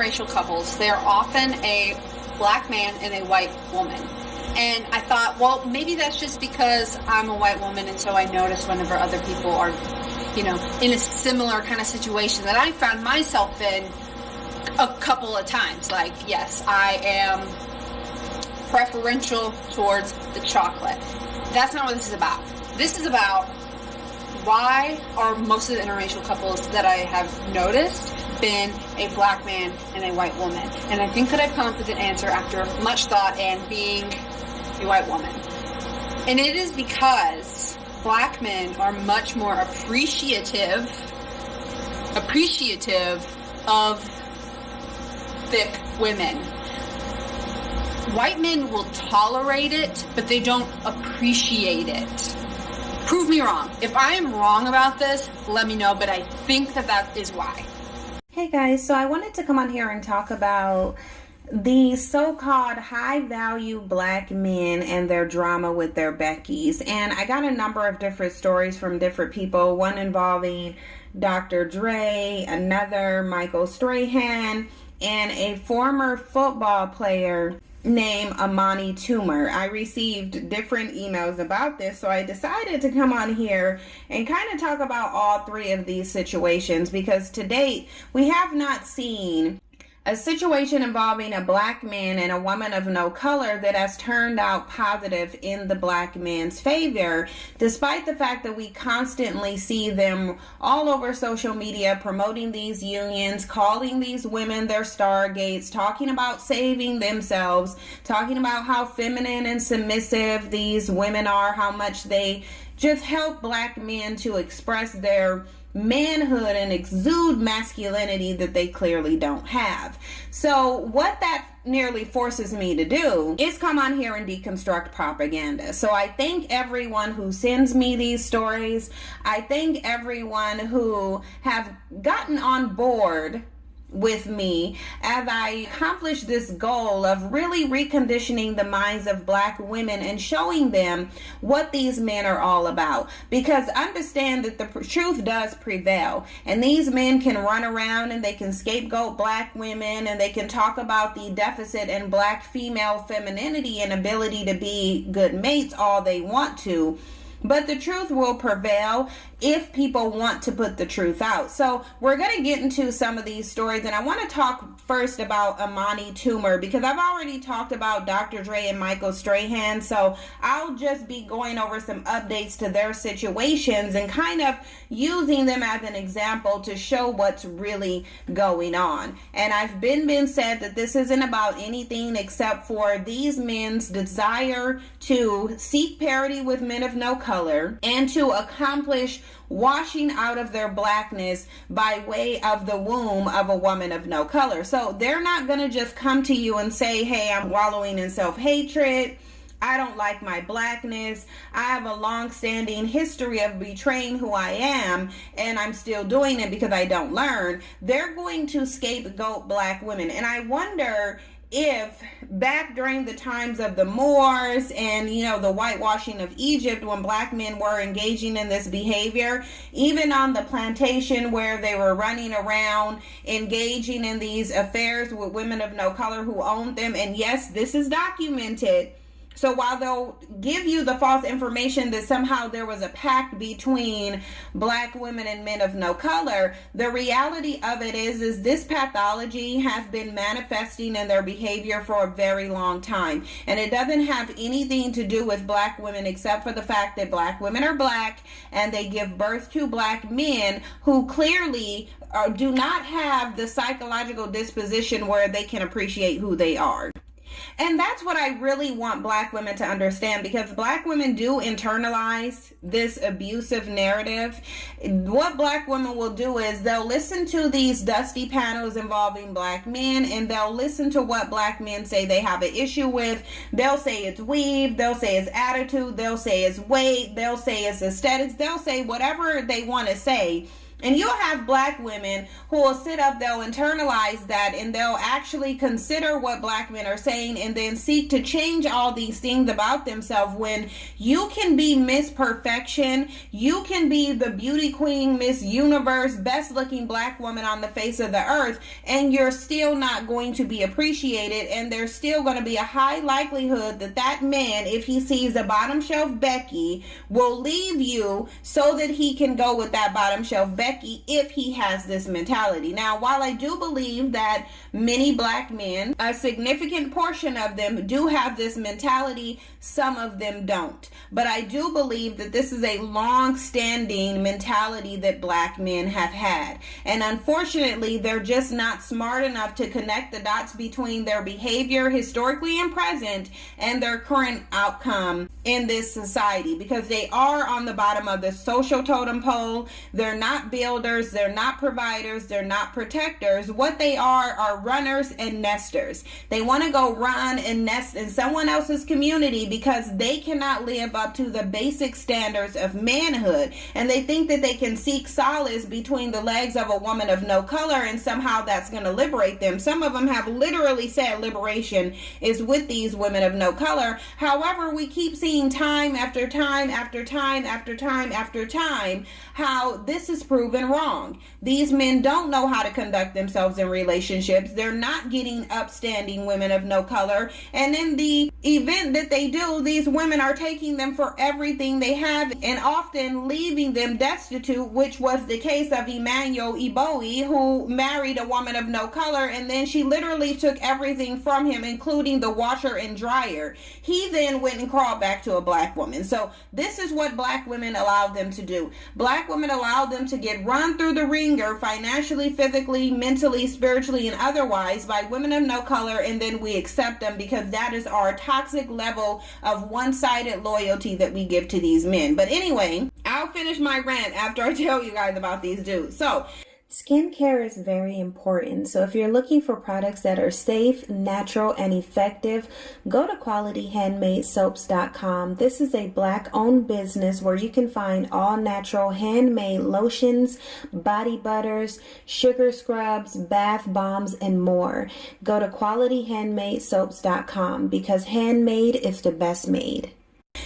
interracial couples, they are often a black man and a white woman. And I thought, well, maybe that's just because I'm a white woman, and so I notice whenever other people are, in a similar kind of situation that I found myself in a couple of times. Like, yes, I am preferential towards the chocolate. That's not what this is about. This is about why are most of the interracial couples that I have noticed been a black man and a white woman. And I think that I've come up with an answer after much thought and being a white woman. And it is because black men are much more appreciative of thick women. White men will tolerate it, but they don't appreciate it. Prove me wrong. If I am wrong about this, let me know, but I think that is why. Hey guys, so I wanted to come on here and talk about the so-called high-value black men and their drama with their Beckys. And I got a number of different stories from different people, one involving Dr. Dre, another Michael Strahan, and a former football player named Amani Toomer. I received different emails about this, so I decided to come on here and kind of talk about all three of these situations, because to date we have not seen a situation involving a black man and a woman of no color that has turned out positive in the black man's favor, despite the fact that we constantly see them all over social media promoting these unions, calling these women their stargates, talking about saving themselves, talking about how feminine and submissive these women are, how much they just help black men to express their manhood and exude masculinity that they clearly don't have. So what that nearly forces me to do is come on here and deconstruct propaganda. So I thank everyone who sends me these stories. I thank everyone who have gotten on board with me as I accomplish this goal of really reconditioning the minds of black women and showing them what these men are all about. Because understand that the truth does prevail, and these men can run around and they can scapegoat black women, and they can talk about the deficit in black female femininity and ability to be good mates all they want to. But the truth will prevail if people want to put the truth out. So we're going to get into some of these stories, and I want to talk first about Amani Toomer, because I've already talked about Dr. Dre and Michael Strahan, so I'll just be going over some updates to their situations and kind of using them as an example to show what's really going on. And I've been said that this isn't about anything except for these men's desire to seek parity with men of no color and to accomplish washing out of their blackness by way of the womb of a woman of no color. So they're not going to just come to you and say, hey, I'm wallowing in self-hatred, I don't like my blackness, I have a long-standing history of betraying who I am, and I'm still doing it because I don't learn. They're going to scapegoat black women. And I wonder if back during the times of the Moors and, the whitewashing of Egypt, when black men were engaging in this behavior, even on the plantation where they were running around engaging in these affairs with women of no color who owned them, and yes, this is documented. So while they'll give you the false information that somehow there was a pact between black women and men of no color, the reality of it is this pathology has been manifesting in their behavior for a very long time. And it doesn't have anything to do with black women except for the fact that black women are black and they give birth to black men who clearly do not have the psychological disposition where they can appreciate who they are. And that's what I really want black women to understand, because black women do internalize this abusive narrative. What black women will do is they'll listen to these dusty panels involving black men, and they'll listen to what black men say they have an issue with. They'll say it's weave, they'll say it's attitude, they'll say it's weight, they'll say it's aesthetics, they'll say whatever they want to say. And you'll have black women who will sit up, they'll internalize that, and they'll actually consider what black men are saying and then seek to change all these things about themselves, when you can be Miss Perfection, you can be the beauty queen, Miss Universe, best looking black woman on the face of the earth, and you're still not going to be appreciated. And there's still going to be a high likelihood that that man, if he sees a bottom shelf Becky, will leave you so that he can go with that bottom shelf Becky, if he has this mentality. Now, while I do believe that many black men, a significant portion of them, do have this mentality, some of them don't. But I do believe that this is a long-standing mentality that black men have had. And unfortunately, they're just not smart enough to connect the dots between their behavior historically and present and their current outcome in this society, because they are on the bottom of the social totem pole. They're not builders, they're not providers, they're not protectors. What they are runners and nesters. They want to go run and nest in someone else's community because they cannot live up to the basic standards of manhood, and they think that they can seek solace between the legs of a woman of no color, and somehow that's going to liberate them. Some of them have literally said liberation is with these women of no color. However, we keep seeing time after time after time after time after time how this is proven wrong. These men don't know how to conduct themselves in relationships. They're not getting upstanding women of no color, and in the event that they do, these women are taking them for everything they have and often leaving them destitute, which was the case of Emmanuel Eboe, who married a woman of no color, and then she literally took everything from him, including the washer and dryer. He then went and crawled back to a black woman. So this is what black women allowed them to do. Black women allowed them to get run through the ringer financially, physically, mentally, spiritually, and otherwise by women of no color, and then we accept them because that is our toxic level of one-sided loyalty that we give to these men. But anyway, I'll finish my rant after I tell you guys about these dudes. So skincare is very important. So if you're looking for products that are safe, natural, and effective, go to qualityhandmadesoaps.com. This is a black-owned business where you can find all natural handmade lotions, body butters, sugar scrubs, bath bombs, and more. Go to qualityhandmadesoaps.com because handmade is the best made.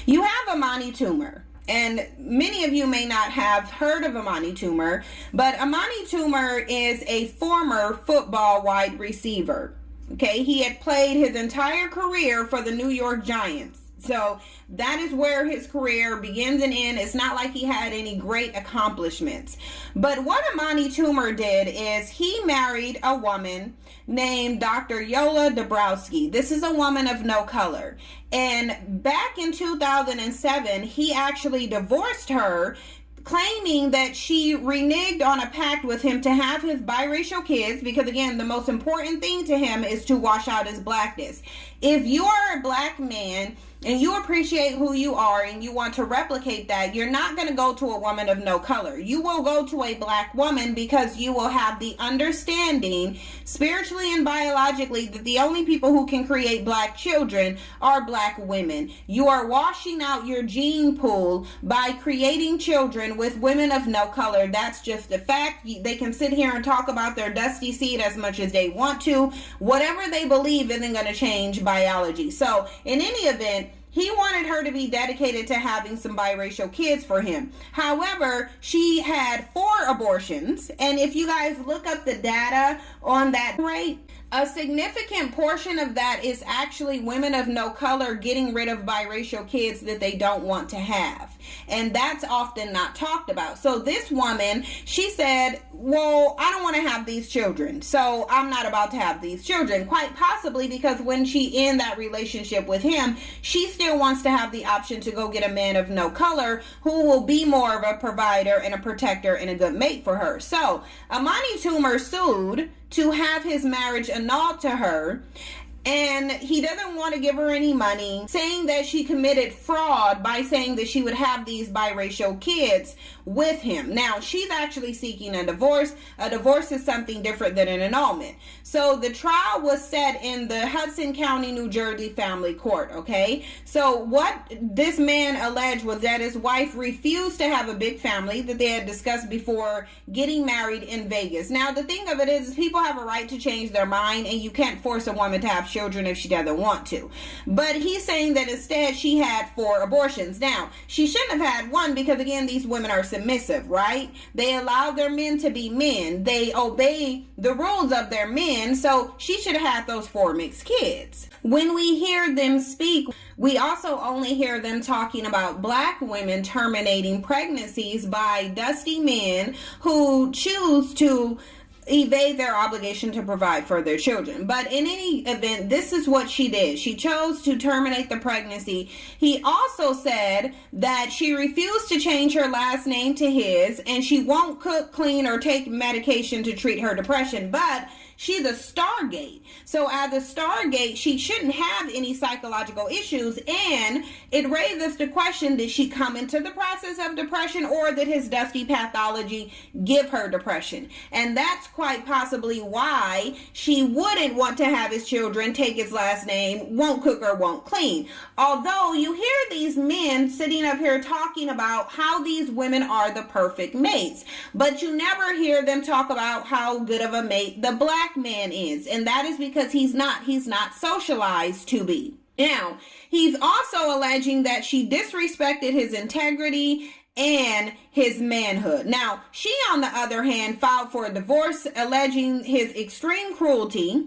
You have Amani Toomer. And many of you may not have heard of Amani Toomer, but Amani Toomer is a former football wide receiver. Okay, he had played his entire career for the New York Giants. So that is where his career begins and ends. It's not like he had any great accomplishments. But what Amani Toomer did is he married a woman named Dr. Yola Dabrowski. This is a woman of no color. And back in 2007, he actually divorced her, claiming that she reneged on a pact with him to have his biracial kids, because again, the most important thing to him is to wash out his blackness. If you are a black man and you appreciate who you are and you want to replicate that, you're not going to go to a woman of no color. You will go to a black woman because you will have the understanding, spiritually and biologically, that the only people who can create black children are black women. You are washing out your gene pool by creating children with women of no color. That's just a fact. They can sit here and talk about their dusty seed as much as they want to. Whatever they believe isn't going to change biology. So in any event, he wanted her to be dedicated to having some biracial kids for him. However, she had 4 abortions. And if you guys look up the data on that rate, a significant portion of that is actually women of no color getting rid of biracial kids that they don't want to have. And that's often not talked about. So this woman, she said, well, I don't want to have these children, so I'm not about to have these children. Quite possibly because when she in that relationship with him, she still wants to have the option to go get a man of no color who will be more of a provider and a protector and a good mate for her. So Amani Toomer sued to have his marriage annulled to her. and he doesn't want to give her any money, saying that she committed fraud by saying that she would have these biracial kids with him. Now, she's actually seeking a divorce. A divorce is something different than an annulment. So the trial was set in the Hudson County, New Jersey family court, okay? So what this man alleged was that his wife refused to have a big family that they had discussed before getting married in Vegas. Now, the thing of it is people have a right to change their mind, and you can't force a woman to have children if she doesn't want to. But he's saying that instead she had 4 abortions. Now, she shouldn't have had one because, again, these women are submissive, right? They allow their men to be men. They obey the rules of their men, so she should have had those 4 mixed kids. When we hear them speak, we also only hear them talking about black women terminating pregnancies by dusty men who choose to evade their obligation to provide for their children. But in any event, this is what she did. She chose to terminate the pregnancy. He also said that she refused to change her last name to his, and she won't cook, clean, or take medication to treat her depression. But she's a Stargate. So as a Stargate, she shouldn't have any psychological issues. And it raises the question, did she come into the process of depression, or did his dusty pathology give her depression? And that's quite possibly why she wouldn't want to have his children, take his last name, won't cook or won't clean. Although you hear these men sitting up here talking about how these women are the perfect mates, but you never hear them talk about how good of a mate the black man is. And that is because he's not socialized to be. Now, he's also alleging that she disrespected his integrity and his manhood. Now, she, on the other hand, filed for a divorce, alleging his extreme cruelty,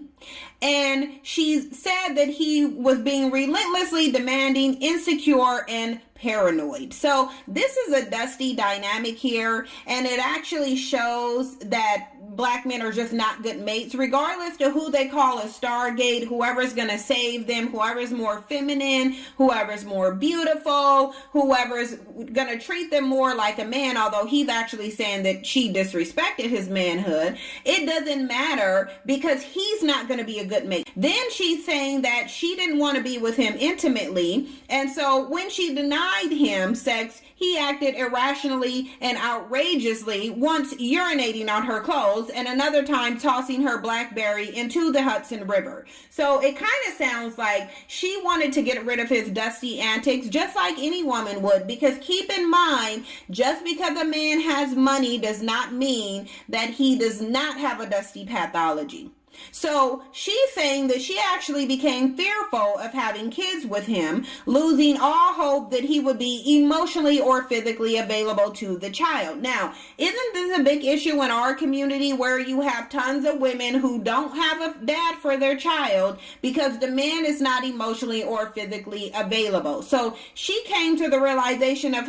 and she said that he was being relentlessly demanding, insecure, and paranoid. So this is a dusty dynamic here, and it actually shows that black men are just not good mates, regardless to who they call a Stargate, whoever's going to save them, whoever's more feminine, whoever's more beautiful, whoever's going to treat them more like a man, although he's actually saying that she disrespected his manhood. It doesn't matter because he's not going to be a good mate. Then she's saying that she didn't want to be with him intimately, and so when she denied him sex, he acted irrationally and outrageously, once urinating on her clothes and another time tossing her BlackBerry into the Hudson River. So it kind of sounds like she wanted to get rid of his dusty antics just like any woman would, because keep in mind, just because a man has money does not mean that he does not have a dusty pathology. So she's saying that she actually became fearful of having kids with him, losing all hope that he would be emotionally or physically available to the child. Now, isn't this a big issue in our community where you have tons of women who don't have a dad for their child because the man is not emotionally or physically available? So she came to the realization of,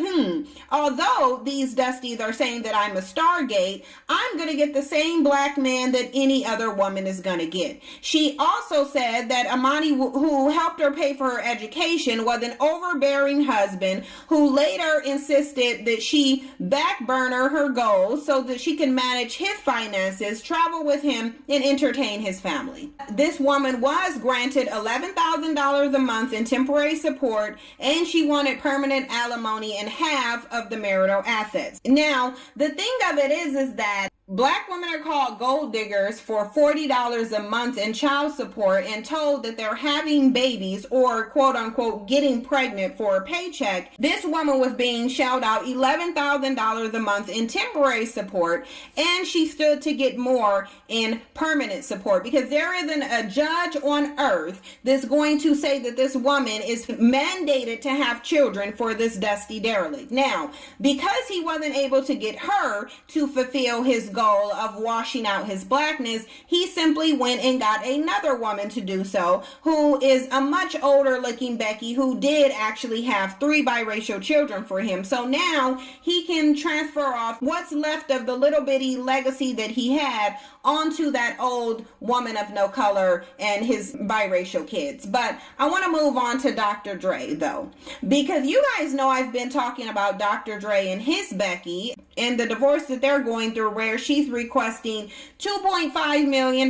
although these dusties are saying that I'm a Stargate, I'm going to get the same black man that any other woman is going to get. She also said that Amani, who helped her pay for her education, was an overbearing husband who later insisted that she backburner her goals so that she can manage his finances, travel with him, and entertain his family. This woman was granted $11,000 a month in temporary support, and she wanted permanent alimony and half of the marital assets. Now, the thing of it is that black women are called gold diggers for $40 a month in child support and told that they're having babies or quote unquote getting pregnant for a paycheck. This woman was being shelled out $11,000 a month in temporary support, and she stood to get more in permanent support because there isn't a judge on earth that's going to say that this woman is mandated to have children for this dusty derelict. Now, because he wasn't able to get her to fulfill his goal of washing out his blackness, he simply went and got another woman to do so, who is a much older looking Becky, who did actually have 3 biracial children for him. So now he can transfer off what's left of the little bitty legacy that he had onto that old woman of no color and his biracial kids. But I want to move on to Dr. Dre though, because you guys know I've been talking about Dr. Dre and his Becky. and the divorce that they're going through, where she's requesting $2.5 million.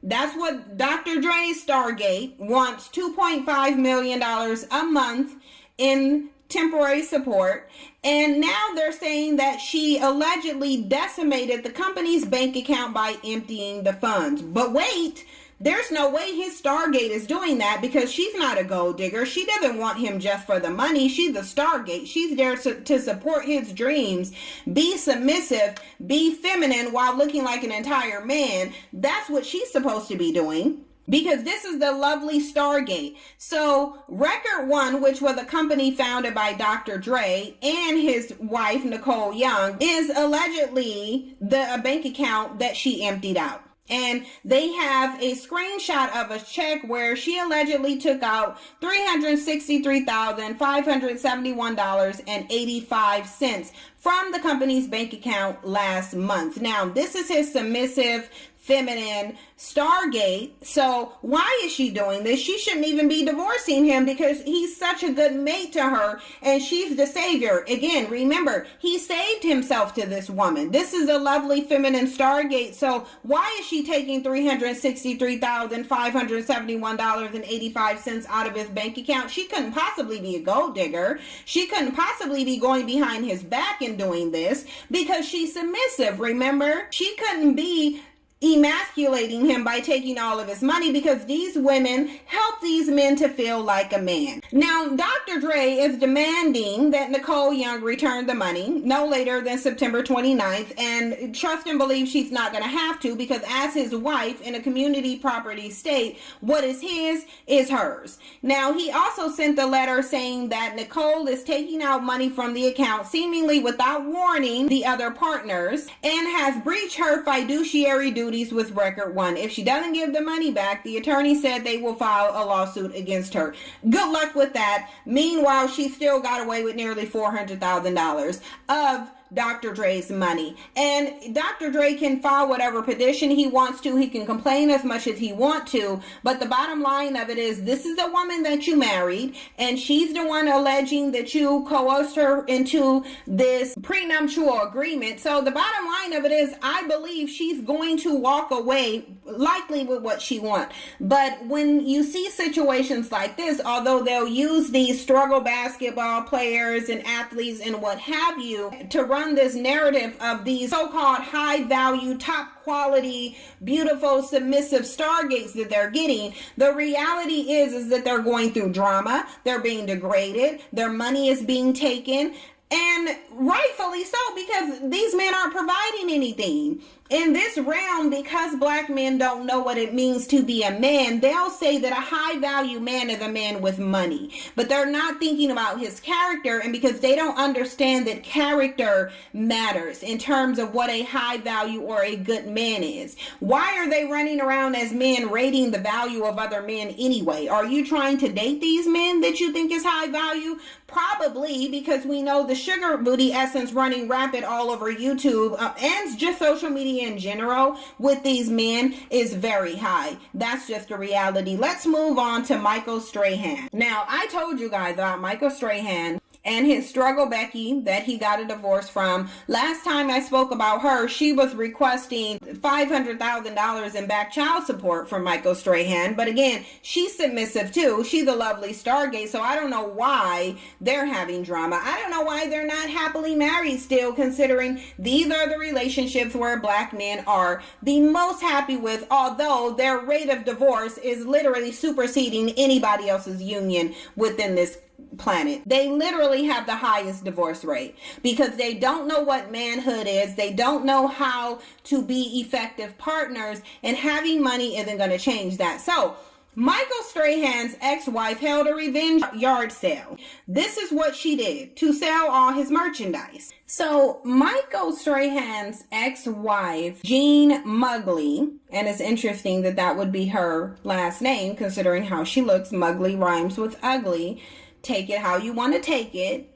That's what Dr. Dre's Stargate wants, $2.5 million a month in temporary support. And now they're saying that she allegedly decimated the company's bank account by emptying the funds. But wait, there's no way his Stargate is doing that, because she's not a gold digger. She doesn't want him just for the money. She's the Stargate. She's there to support his dreams, be submissive, be feminine while looking like an entire man. That's what she's supposed to be doing, because this is the lovely Stargate. So Record One, which was a company founded by Dr. Dre and his wife, Nicole Young, is allegedly a bank account that she emptied out. And they have a screenshot of a check where she allegedly took out $363,571.85 from the company's bank account last month. Now, this is his submissive, feminine Stargate. So why is she doing this? She shouldn't even be divorcing him, because he's such a good mate to her and she's the savior. Again, remember, he saved himself to this woman. This is a lovely feminine Stargate. So why is she taking $363,571.85 out of his bank account? She couldn't possibly be a gold digger. She couldn't possibly be going behind his back and doing this, because she's submissive. Remember, she couldn't be emasculating him by taking all of his money, because these women help these men to feel like a man. Now, Dr. Dre is demanding that Nicole Young return the money no later than September 29th, and trust and believe she's not going to have to, because as his wife in a community property state, what is his is hers. Now, he also sent the letter saying that Nicole is taking out money from the account seemingly without warning the other partners, and has breached her fiduciary duty with Record One. If she doesn't give the money back, the attorney said they will file a lawsuit against her. Good luck with that. Meanwhile, she still got away with nearly $400,000 of Dr. Dre's money. And Dr. Dre can file whatever petition he wants to. He can complain as much as he wants to. But the bottom line of it is, this is the woman that you married, and she's the one alleging that you coerced her into this prenuptial agreement. So the bottom line of it is, I believe she's going to walk away likely with what she wants. But when you see situations like this, although they'll use these struggle basketball players and athletes and what have you to run this narrative of these so-called high value, top quality, beautiful, submissive Stargates that they're getting, the reality is that they're going through drama, they're being degraded, their money is being taken, and rightfully so, because these men aren't providing anything. In this realm, because black men don't know what it means to be a man, they'll say that a high value man is a man with money, but they're not thinking about his character. And because they don't understand that character matters in terms of what a high value or a good man is. Why are they running around as men rating the value of other men anyway? Are you trying to date these men that you think is high value? Probably, because we know the sugar booty essence running rapid all over YouTube and just social media in general with these men is very high. That's just a reality. Let's move on to Michael Strahan. Now, I told you guys about Michael Strahan and his struggle Becky that he got a divorce from. Last time I spoke about her, she was requesting $500,000 in back child support from Michael Strahan. But again, she's submissive too. She's a lovely Stargate, so I don't know why they're having drama. I don't know why they're not happily married still, considering these are the relationships where black men are the most happy with, although their rate of divorce is literally superseding anybody else's union within this planet. They literally have the highest divorce rate because they don't know what manhood is. They don't know how to be effective partners, and having money isn't going to change that. So Michael Strahan's ex-wife held a revenge yard sale. This is what she did to sell all his merchandise. So Michael Strahan's ex-wife, Jean Mugley, and it's interesting that that would be her last name considering how she looks. Mugley rhymes with ugly. Take it how you want to take it.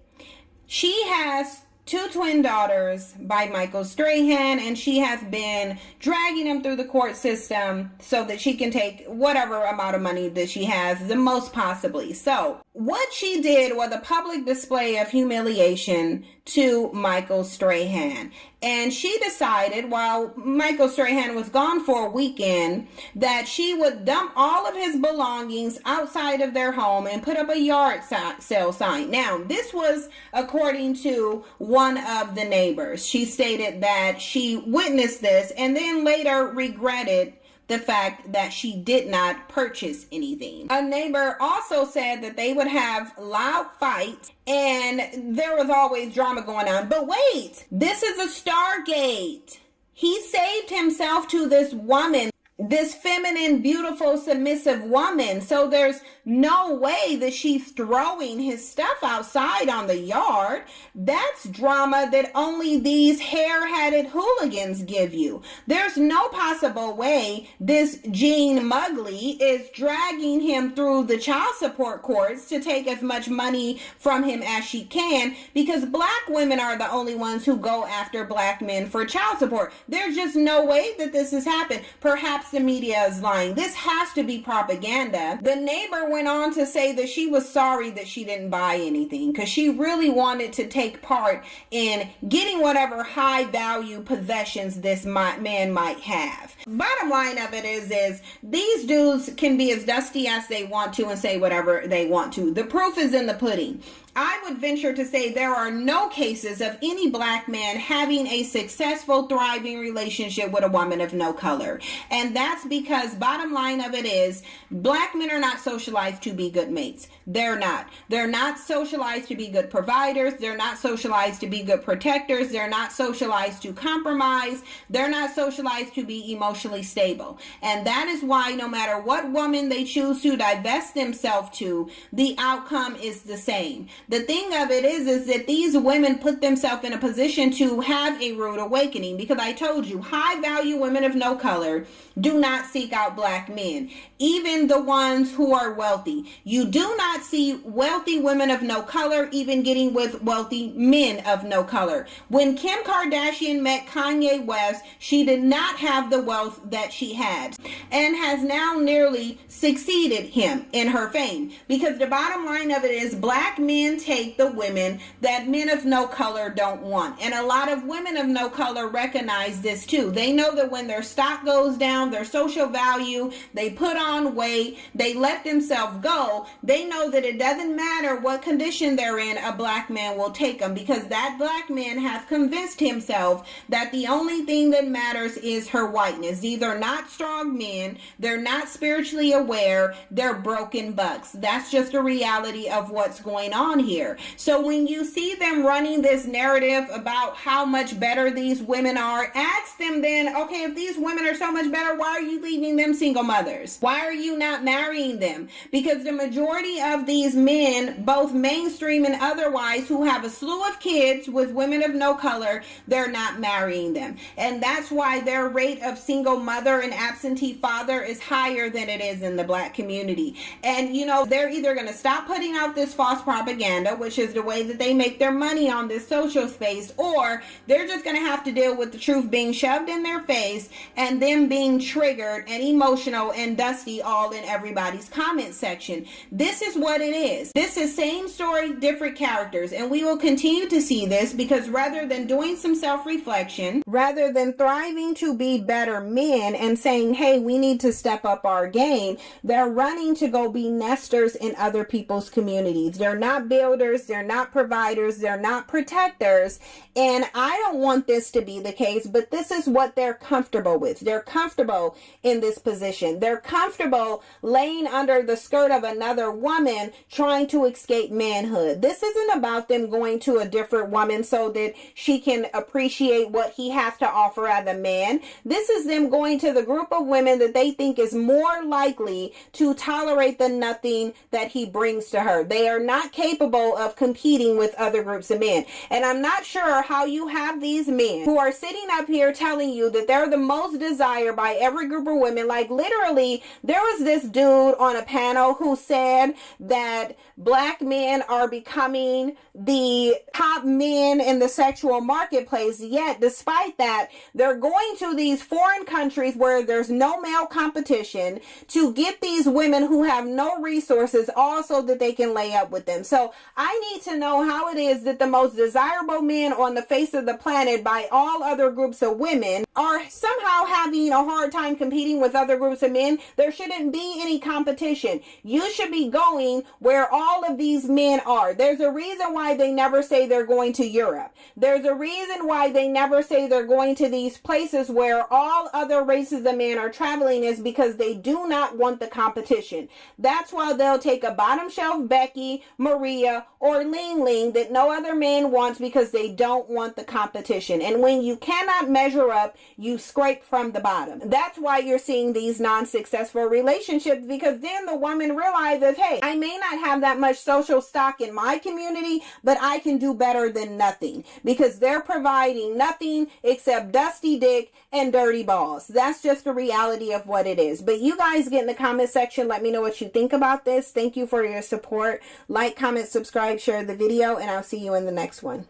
She has two twin daughters by Michael Strahan, and she has been dragging them through the court system so that she can take whatever amount of money that she has, the most possibly. So What she did was a public display of humiliation to Michael Strahan. And she decided, while Michael Strahan was gone for a weekend, that she would dump all of his belongings outside of their home and put up a yard sale sign. Now, this was according to one of the neighbors. She stated that she witnessed this and then later regretted the fact that she did not purchase anything. A neighbor also said that they would have loud fights and there was always drama going on. But wait, this is a Stargate. He saved himself to this woman, this feminine, beautiful, submissive woman. So there's no way that she's throwing his stuff outside on the yard. That's drama that only these hair-hatted hooligans give you. There's no possible way this Gene Muggley is dragging him through the child support courts to take as much money from him as she can, because black women are the only ones who go after black men for child support. There's just no way that this has happened. Perhaps the media is lying. This has to be propaganda. The neighbor went on to say that she was sorry that she didn't buy anything because she really wanted to take part in getting whatever high value possessions this man might have. Bottom line of it is these dudes can be as dusty as they want to and say whatever they want to. The proof is in the pudding. I would venture to say there are no cases of any black man having a successful, thriving relationship with a woman of no color. And that's because bottom line of it is black men are not socialized to be good mates. They're not. They're not socialized to be good providers. They're not socialized to be good protectors. They're not socialized to compromise. They're not socialized to be emotionally stable. And that is why no matter what woman they choose to divest themselves to, the outcome is the same. The thing of it is that these women put themselves in a position to have a rude awakening, because I told you, high value women of no color do not seek out black men, even the ones who are wealthy. You do not see wealthy women of no color even getting with wealthy men of no color. When Kim Kardashian met Kanye West, she did not have the wealth that she had and has now nearly succeeded him in her fame, because the bottom line of it is black men take the women that men of no color don't want. And a lot of women of no color recognize this too. They know that when their stock goes down, their social value, they put on weight, they let themselves go, they know that it doesn't matter what condition they're in, a black man will take them, because that black man has convinced himself that the only thing that matters is her whiteness. These are not strong men, they're not spiritually aware, they're broken bucks. That's just a reality of what's going on here. So when you see them running this narrative about how much better these women are, ask them then, okay, if these women are so much better, why are you leaving them single mothers? Why are you not marrying them? Because the majority of these men, both mainstream and otherwise, who have a slew of kids with women of no color, they're not marrying them. And that's why their rate of single mother and absentee father is higher than it is in the black community. And you know, they're either going to stop putting out this false propaganda, which is the way that they make their money on this social space, or they're just going to have to deal with the truth being shoved in their face and them being triggered and emotional and dusty all in everybody's comment section. This is what it is. This is same story, different characters, and we will continue to see this, because rather than doing some self-reflection, rather than thriving to be better men and saying, hey, we need to step up our game, they're running to go be nesters in other people's communities. They're not builders, they're not providers, they're not protectors. And I don't want this to be the case, but this is what they're comfortable with. They're comfortable in this position. They're comfortable laying under the skirt of another woman trying to escape manhood. This isn't about them going to a different woman so that she can appreciate what he has to offer as a man. This is them going to the group of women that they think is more likely to tolerate the nothing that he brings to her. They are not capable capable of competing with other groups of men. And I'm not sure how you have these men who are sitting up here telling you that they're the most desired by every group of women. Like, literally, there was this dude on a panel who said that black men are becoming the top men in the sexual marketplace, yet despite that, they're going to these foreign countries where there's no male competition to get these women who have no resources also that they can lay up with them. So I need to know how it is that the most desirable men on the face of the planet by all other groups of women are somehow having a hard time competing with other groups of men. There shouldn't be any competition. You should be going where all of these men are. There's a reason why they never say they're going to Europe. There's a reason why they never say they're going to these places where all other races of men are traveling, is because they do not want the competition. That's why they'll take a bottom shelf Becky, Maria, or Ling Ling that no other man wants, because they don't want the competition. And when you cannot measure up, you scrape from the bottom. That's why you're seeing these non-successful relationships, because then the woman realizes, hey, I may not have that much social stock in my community, but I can do better than nothing, because they're providing nothing except dusty dick and dirty balls. That's just the reality of what it is. But you guys get in the comment section. Let me know what you think about this. Thank you for your support. Like, comment, subscribe, share the video, and I'll see you in the next one.